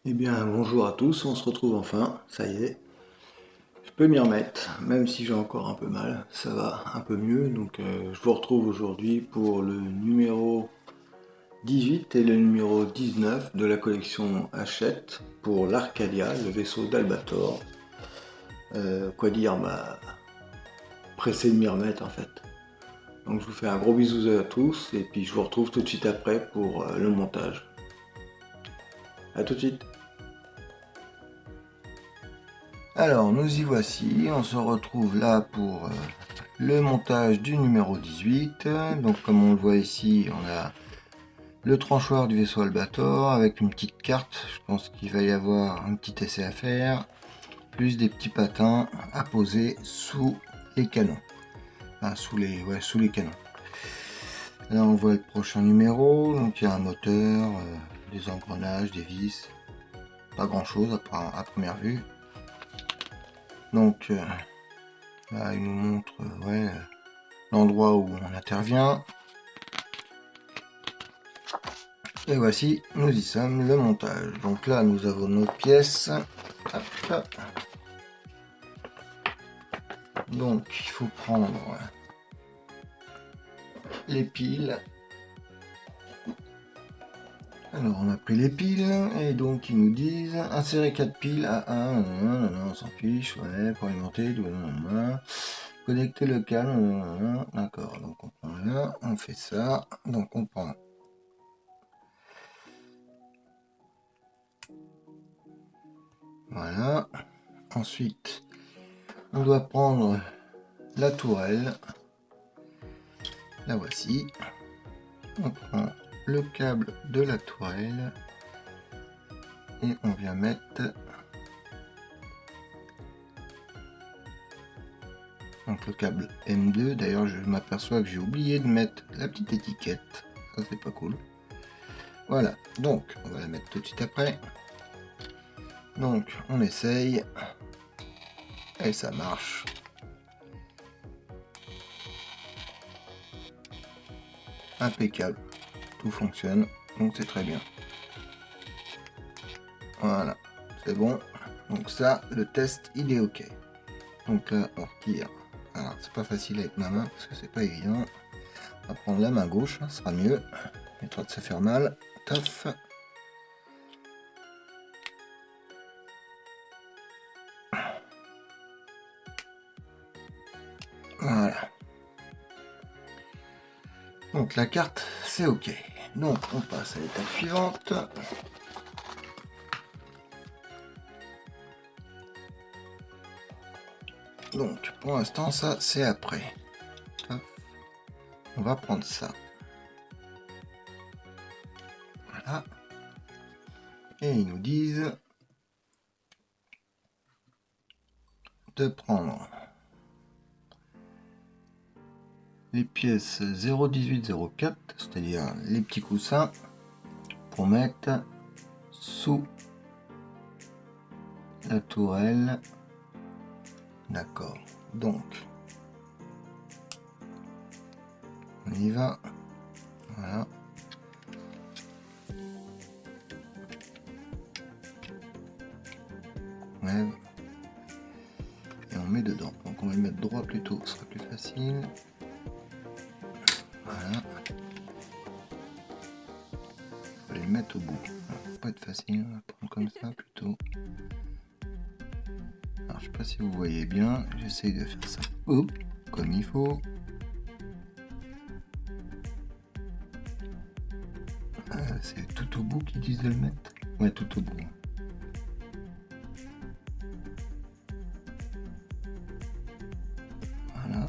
Eh bien, bonjour à tous, on se retrouve enfin, ça y est. Je peux m'y remettre, même si j'ai encore un peu mal, ça va un peu mieux. Donc, je vous retrouve aujourd'hui pour le numéro 18 et le numéro 19 de la collection Hachette pour l'Arcadia, le vaisseau d'Albator. Quoi dire, pressé de m'y remettre en fait. Donc, je vous fais un gros bisou à tous et puis je vous retrouve tout de suite après pour le montage. A tout de suite. Alors, nous y voici, on se retrouve là pour le montage du numéro 18. Donc, comme on le voit ici, on a le tranchoir du vaisseau Albator avec une petite carte. Je pense qu'il va y avoir un petit essai à faire, plus des petits patins à poser sous les canons. Enfin, sous les canons. Là, on voit le prochain numéro. Donc, il y a un moteur, des engrenages, des vis. Pas grand chose à première vue. Donc, là, il nous montre l'endroit où on intervient. Et voici, nous y sommes, le montage. Donc là, nous avons nos pièces. Hop. Donc, il faut prendre les piles. Alors, on a pris les piles, et donc ils nous disent insérer 4 piles à 1, on s'en fiche, ouais, pour alimenter, connecter le câble, d'accord, donc on prend là, on fait ça, donc on prend. Voilà, ensuite, on doit prendre la tourelle, la voici, on prend le câble de la tourelle et on vient mettre donc le câble M2. D'ailleurs, je m'aperçois que j'ai oublié de mettre la petite étiquette, ça c'est pas cool. Voilà, donc on va la mettre tout de suite après. Donc on essaye et ça marche. Impeccable, tout fonctionne, donc c'est très bien. Voilà, c'est bon. Donc ça, le test il est ok. Donc là on retire. Alors c'est pas facile avec ma main parce que c'est pas évident. On va prendre la main gauche, ça sera mieux. Évitera de se faire mal. Taf. Voilà. Donc la carte c'est ok. Donc on passe à l'étape suivante. Donc pour l'instant ça c'est après. Hop. On va prendre ça. Voilà. Et ils nous disent de prendre les pièces 0,18-0,4, c'est-à-dire les petits coussins, pour mettre sous la tourelle. D'accord. Donc, on y va. Voilà. On lève. Et on met dedans. Donc on va le mettre droit plutôt, ce sera plus facile. Voilà. Faut les mettre au bout. Ça va pas être facile, on va prendre comme ça plutôt. Alors je sais pas si vous voyez bien, j'essaye de faire ça comme il faut. C'est tout au bout qu'ils disent de le mettre. Ouais, tout au bout. Voilà.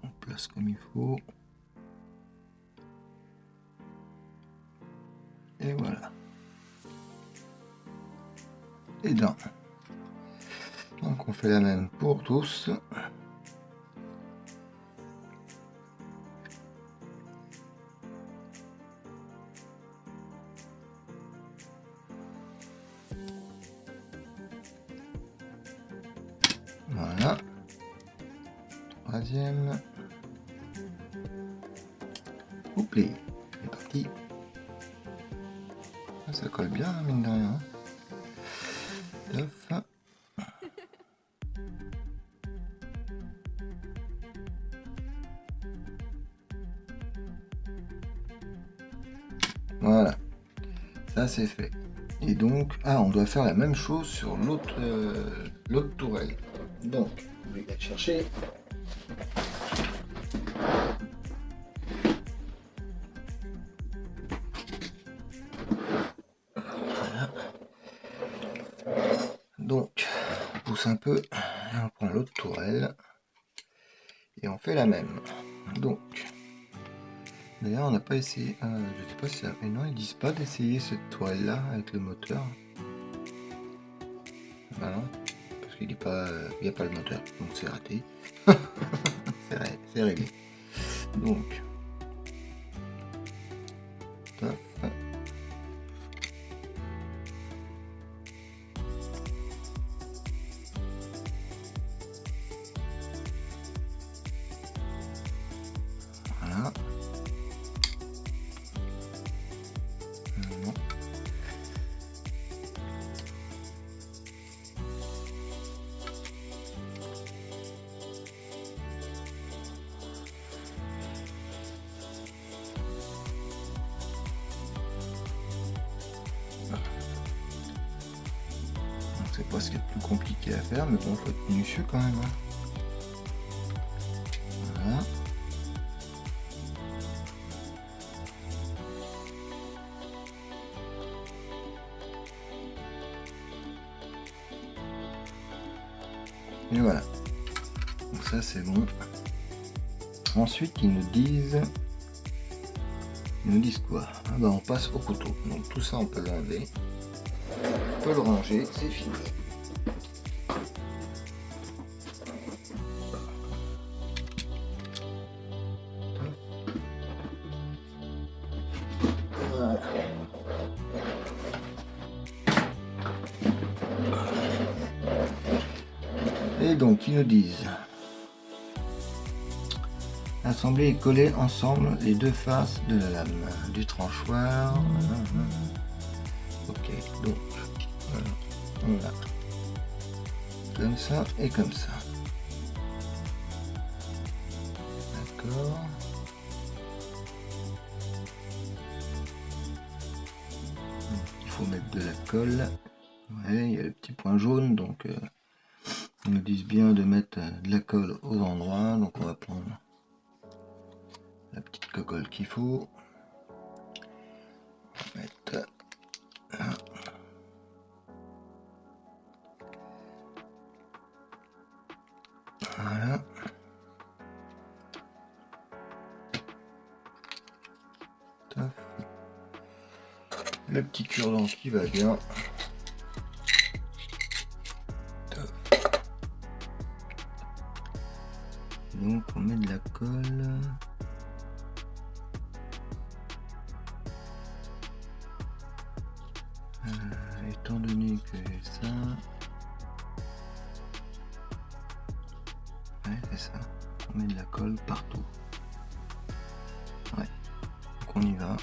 On place comme il faut. Et voilà. Et là. Donc on fait la même pour tous. Voilà. Troisième. Ouplé. parti. Ça colle bien, hein, mine de rien. Tof. Voilà, ça c'est fait. Et donc, on doit faire la même chose sur l'autre tourelle. Donc, on va aller chercher. Voilà. Donc, on pousse un peu, on prend l'autre tourelle et on fait la même. Donc, d'ailleurs, on n'a pas essayé. Je sais pas si ça. Mais non, ils disent pas d'essayer cette toile là avec le moteur. Voilà. Parce qu'il n'y a pas le moteur, donc c'est raté. c'est réglé. Donc, top. Voilà. Non. C'est pas ce qui est le plus compliqué à faire, mais bon, faut être minutieux quand même. Voilà. Et voilà. Donc ça c'est bon. Ensuite ils nous disent quoi? On passe au couteau. Donc tout ça on peut l'enlever. On peut le ranger, c'est fini. Voilà. Et donc ils nous disent assembler et coller ensemble les deux faces de la lame du tranchoir. Ok, donc voilà, on a comme ça et comme ça. D'accord. Il faut mettre de la colle. Ouais, il y a le petit point jaune, donc ils nous disent bien de mettre de la colle aux endroits. Donc on va prendre la petite cocolle qu'il faut. On va mettre là. Voilà. Le petit cure-dent qui va bien. Donc on met de la colle. Étant donné que ça... Ouais, c'est ça. On met de la colle partout. Ouais. Donc on y va.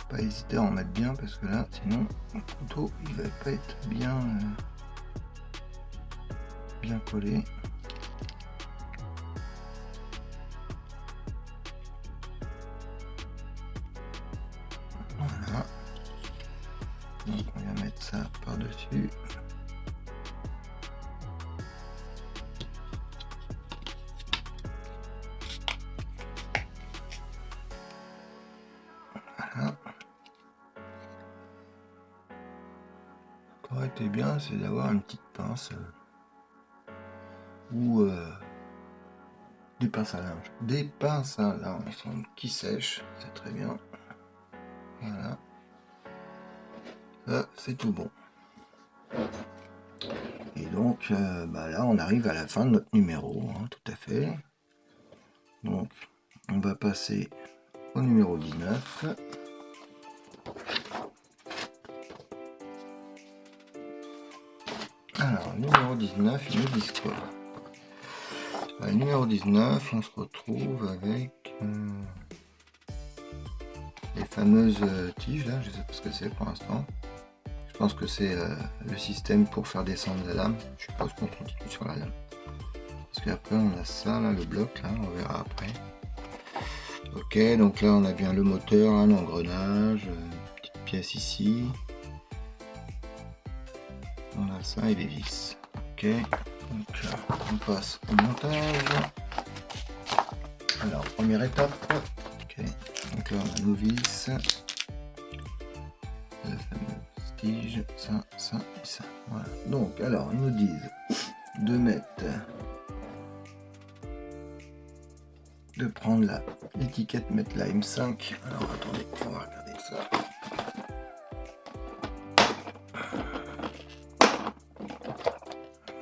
Pas hésiter à en mettre bien parce que là sinon le couteau il va pas être bien bien collé. Voilà. Donc on va mettre ça par-dessus. Voilà. Ce qui aurait été bien, c'est d'avoir une petite pince ou des pinces à linge. Des pinces à linge qui sèchent, c'est très bien. Voilà. Ça, c'est tout bon. Et donc, là, on arrive à la fin de notre numéro, hein, tout à fait. Donc, on va passer au numéro 19. Alors, numéro 19, ils nous disent quoi? Numéro 19, on se retrouve avec les fameuses tiges, là, je ne sais pas ce que c'est pour l'instant. Je pense que c'est le système pour faire descendre la lame. Je suppose qu'on continue sur la lame. Parce qu'après, on a ça, là, le bloc, là, on verra après. Ok, donc là, on a bien le moteur, hein, l'engrenage, une petite pièce ici. On a ça et les vis. Ok, donc on passe au montage. Alors, première étape. Ok, donc là, on a nos vis. La fameuse tige, ça et ça. Voilà. Donc, alors, ils nous disent de mettre, de prendre l'étiquette, mettre la M5. Alors, attendez, on va regarder ça.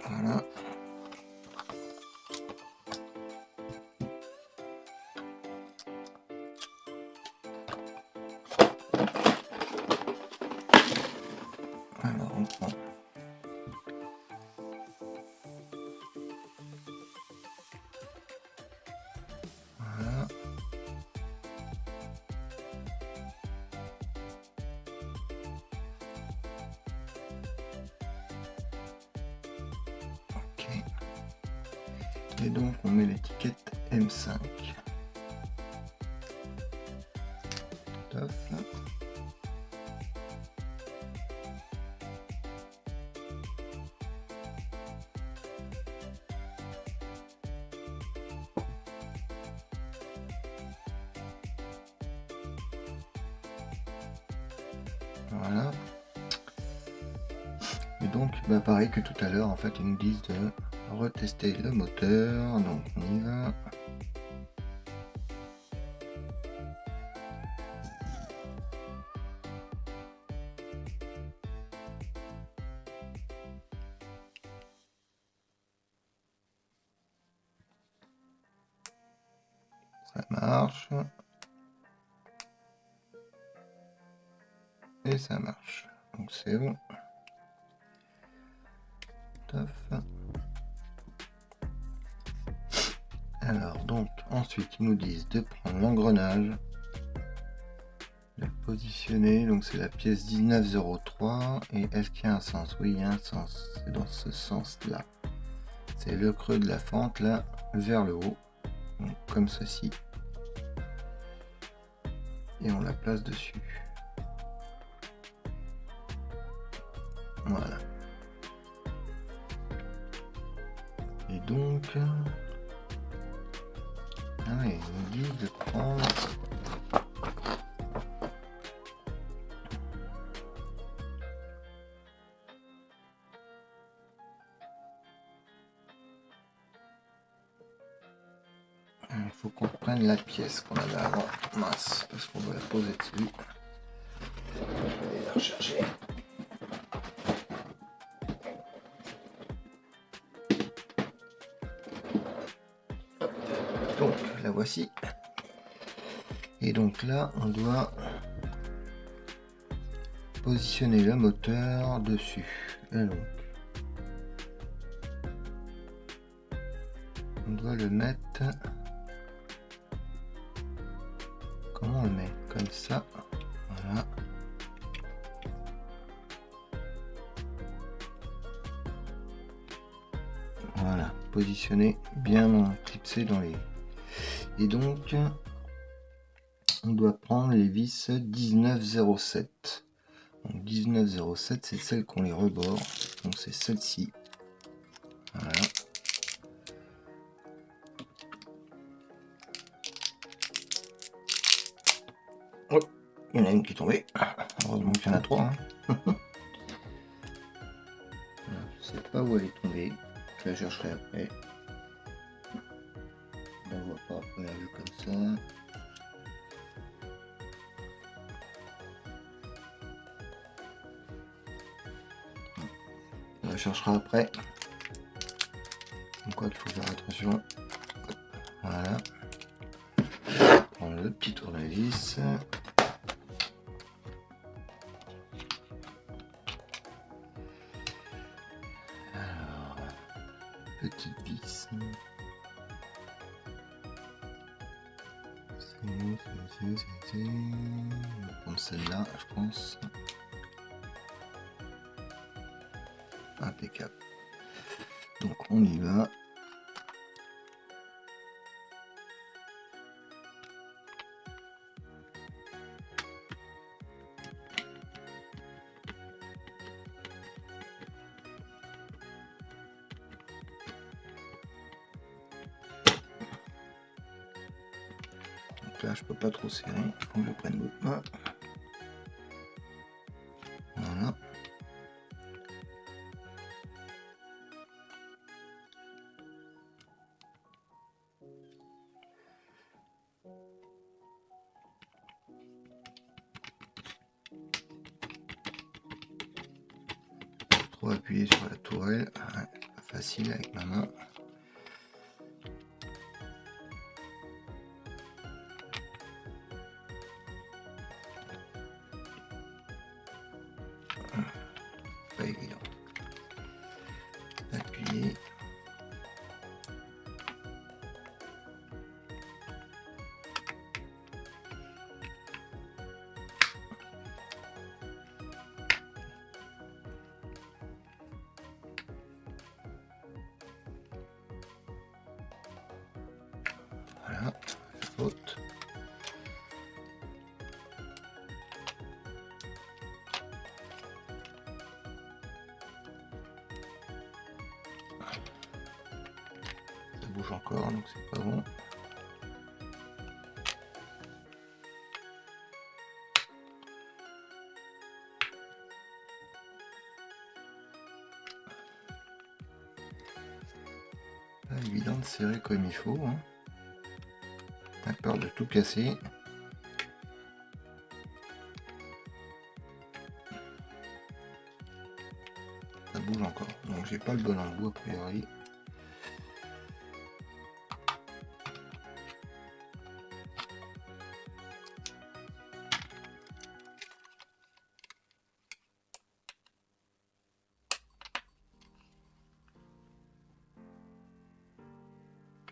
Voilà. Alors, on prend. Voilà. Ok. Et donc, on met l'étiquette M5. Top. Voilà. Et donc, pareil que tout à l'heure, en fait, ils nous disent de retester le moteur. Donc, on y va. Ça marche. Et ça marche. Donc, c'est bon. Top. Alors donc ensuite ils nous disent de prendre l'engrenage, de le positionner, donc c'est la pièce 1903 et est-ce qu'il y a un sens? Oui, il y a un sens, c'est dans ce sens là, c'est le creux de la fente là vers le haut, donc comme ceci, et on la place dessus. Voilà. Et donc ils nous disent de prendre il faut qu'on prenne la pièce qu'on avait avant, mince, parce qu'on va la poser dessus. Je vais aller la rechercher. Donc la voici. Et donc là, on doit positionner le moteur dessus. Et donc, on doit le mettre. Comment on le met? Comme ça. Voilà. positionner bien clipsé dans les... Et donc, on doit prendre les vis 1907. Donc 1907, c'est celle qu'on les rebord. Donc c'est celle-ci. Voilà. Oh, il y en a une qui est tombée. Heureusement qu'il y en a trois. Hein. Je sais pas où elle est tombée. Je la chercherai après. On ne voit pas à la vue comme ça. On la cherchera après. Donc quoi qu'il faut faire attention. Voilà. Prendre le petit tournevis. Alors, petite vis. On va prendre celle-là, je pense. Impeccable. Donc on y va. Donc là je peux pas trop serrer, il faut que je prenne l'autre main. Voilà. Trop appuyer sur la tourelle, ouais, pas facile avec ma main. Pas évident. Appuyer. Voilà, faute. Ça bouge encore, donc c'est pas bon. Pas évident de serrer comme il faut. Hein. T'as peur de tout casser. Ça bouge encore, donc j'ai pas le bon embout a priori.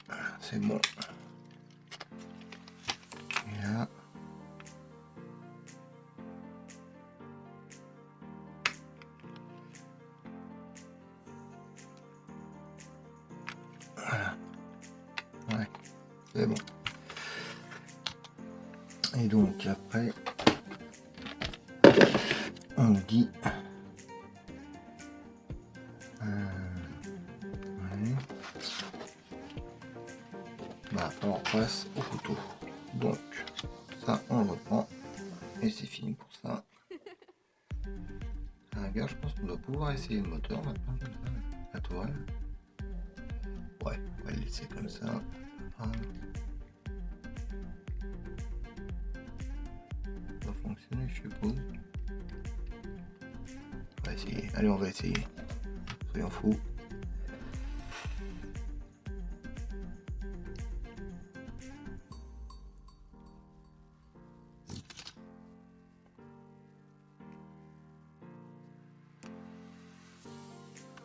Voilà, c'est bon. Et là. Voilà. Ouais, c'est bon. Et donc après, on dit ouais. Bah, on repasse au couteau. Donc ça, on le reprend et c'est fini pour ça. Regarde, je pense qu'on doit pouvoir essayer le moteur maintenant, comme ça, la tourelle. Ouais, on va le laisser comme ça. Voilà. Ça va fonctionner, je suppose. On va essayer. Allez, on va essayer. Soyons fous.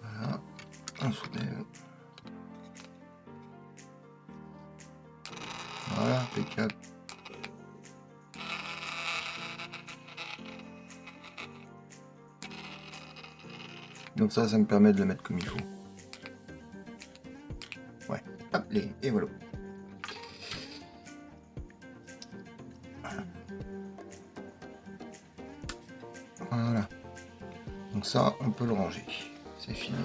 Voilà, on soulève. Voilà, impeccable. Donc ça me permet de le mettre comme il faut. hop, et voilà. Voilà. Donc ça, on peut le ranger. C'est fini.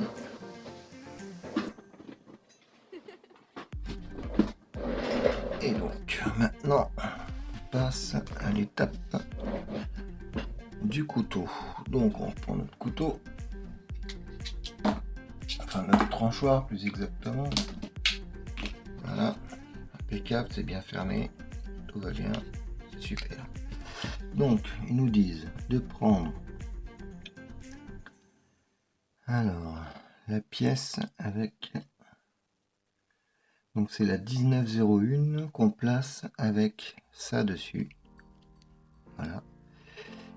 Et donc, maintenant, on passe à l'étape du couteau. Donc, on reprend notre couteau. Enfin, notre tranchoir, plus exactement. Voilà. Impeccable, c'est bien fermé. Tout va bien. C'est super. Donc, ils nous disent de prendre... Alors, la pièce avec... Donc c'est la 1901 qu'on place avec ça dessus. Voilà.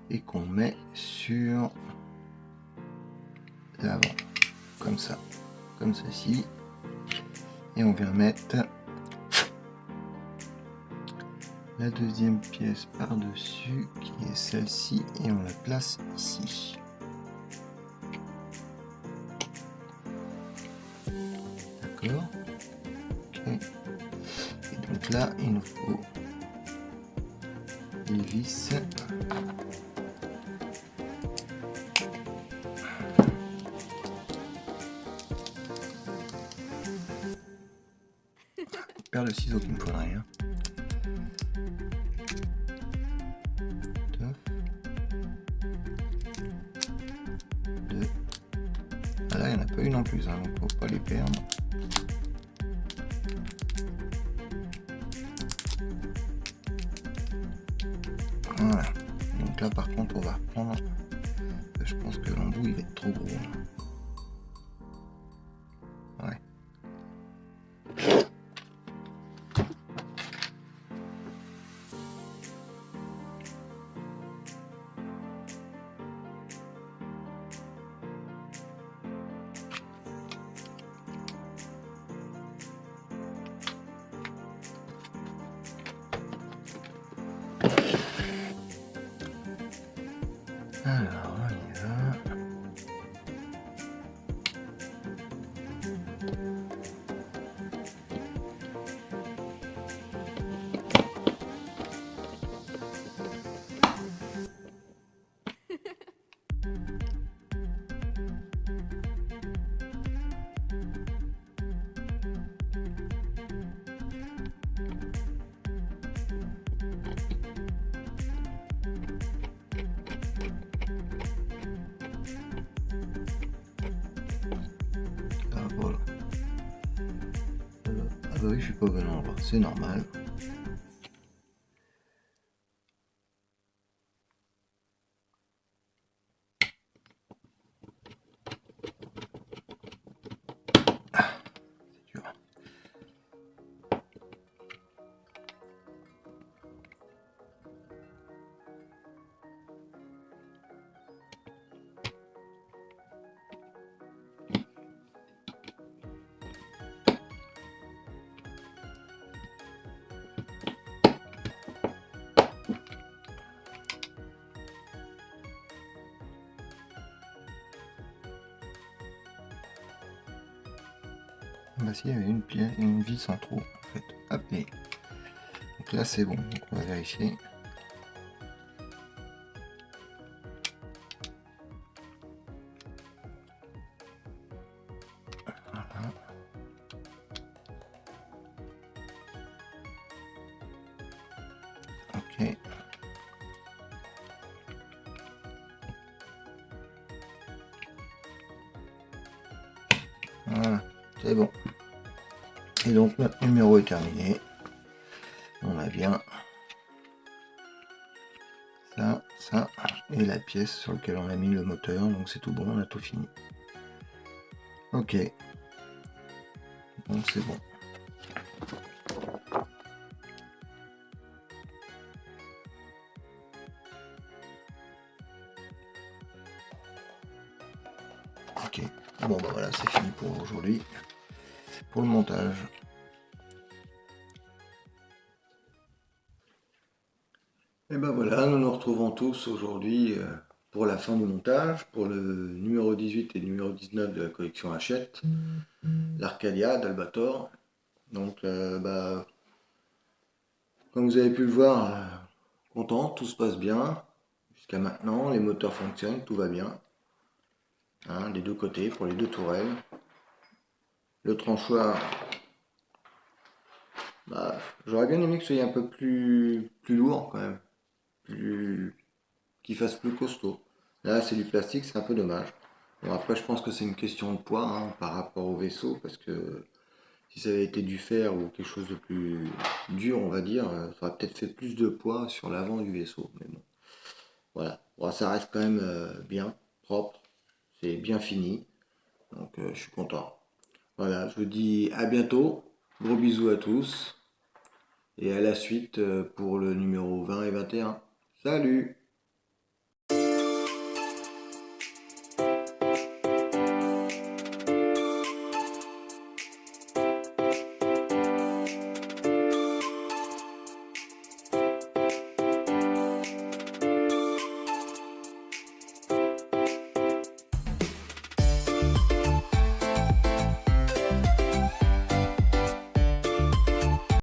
Et qu'on met sur l'avant. Comme ça. Comme ceci. Et on vient mettre la deuxième pièce par-dessus, qui est celle-ci, et on la place ici. D'accord. Okay. Et donc là, il nous faut les vis. Paire de ciseaux qu'il me faudrait. Hein. Deux. Ah là, il n'y en a pas une en plus, hein, donc faut pas les perdre. Voilà. Donc là, par contre, on va reprendre. Je pense que l'embout il va être trop gros. Ouais. Alors, on y va. Voilà. Ah bah oui, je suis pas au bon endroit, c'est normal. Ah, c'est dur. Bah si, il y avait une vis en trop en fait. Hop, et donc là c'est bon, donc on va vérifier. Voilà. Ok. Voilà, c'est bon. Et donc notre numéro est terminé. On a bien ça, et la pièce sur laquelle on a mis le moteur, donc c'est tout bon, on a tout fini. Ok. Donc c'est bon. Ok. Bon bah voilà, c'est fini pour aujourd'hui. Pour le montage. Et ben voilà, nous nous retrouvons tous aujourd'hui pour la fin du montage, pour le numéro 18 et le numéro 19 de la collection Hachette, l'Arcadia d'Albator. Donc, comme vous avez pu le voir, content, tout se passe bien. Jusqu'à maintenant, les moteurs fonctionnent, tout va bien. Hein, des deux côtés, pour les deux tourelles. Le tranchoir, j'aurais bien aimé que ce soit un peu plus lourd quand même. Plus, qu'il fasse plus costaud. Là, c'est du plastique, c'est un peu dommage. Bon, après, je pense que c'est une question de poids hein, par rapport au vaisseau, parce que si ça avait été du fer ou quelque chose de plus dur, on va dire, ça aurait peut-être fait plus de poids sur l'avant du vaisseau. Mais bon, voilà. Bon, ça reste quand même bien, propre, c'est bien fini, donc je suis content. Voilà, je vous dis à bientôt, gros bisous à tous, et à la suite pour le numéro 20 et 21. Salut!